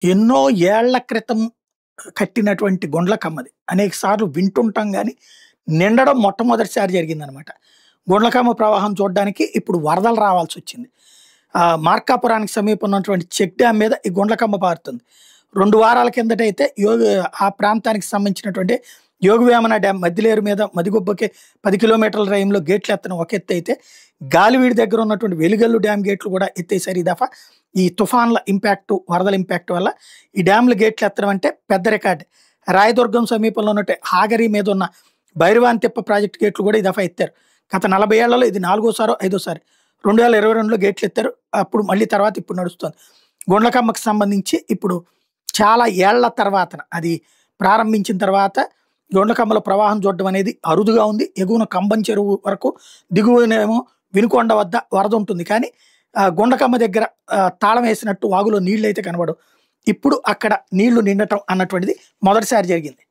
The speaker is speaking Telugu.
ఎన్నో ఏళ్ల క్రితం కట్టినటువంటి గుండ్లకమ్మది. అనేక సార్లు వింటుంటాం గానీ, నిండడం మొట్టమొదటిసారి జరిగిందనమాట. గుండ్లకమ్మ ప్రవాహం చూడ్డానికి ఇప్పుడు వరదలు రావాల్సొచ్చింది. మార్కాపురానికి సమీపం ఉన్నటువంటి చెక్ డ్యామ్ మీద ఈ గుండ్లకమ్మ పారుతుంది. 2 వారాల కిందటైతే ఆ ప్రాంతానికి సంబంధించినటువంటి యోగవేమన డ్యామ్ మద్దిలేరు మీద మదిగొబ్బకి 10 కిలోమీటర్ల రేంజ్‌లో గేట్లెత్తడం ఒక ఎత్తయితే, గాలివీడి దగ్గర ఉన్నటువంటి వెలిగల్లు డ్యామ్ గేట్లు కూడా ఎత్తేసారు ఈ దఫా. ఈ తుఫాన్ల ఇంపాక్టు, వరదల ఇంపాక్ట్ వల్ల ఈ డ్యామ్‌ల గేట్లెత్తడం అంటే పెద్ద రికార్డే. రాయదుర్గం సమీపంలో ఉన్నట్టు హాగరి మీద ఉన్న భైరవాంతిప్ప ప్రాజెక్ట్ గేట్లు కూడా ఈ దఫా ఎత్తారు. గత 40 ఏళ్లలో ఇది నాలుగోసారో, ఐదోసారి. 2022లో గేట్లెత్తారు. అప్పుడు మళ్ళీ తర్వాత ఇప్పుడు నడుస్తోంది. గుండ్లకమ్మకి సంబంధించి ఇప్పుడు చాలా ఏళ్ల తర్వాతన అది ప్రారంభించిన తర్వాత గుండ్లకమ్మల ప్రవాహం చూడడం అనేది అరుదుగా ఉంది. ఎగువన కంబం చెరువు వరకు, దిగువనేమో వినుకొండ వద్ద వరద ఉంటుంది. కానీ గుండ్లకమ్మ దగ్గర తాళం వేసినట్టు వాగులో నీళ్ళైతే కనబడవు. ఇప్పుడు అక్కడ నీళ్లు నిండటం అన్నటువంటిది మొదటిసారి జరిగింది.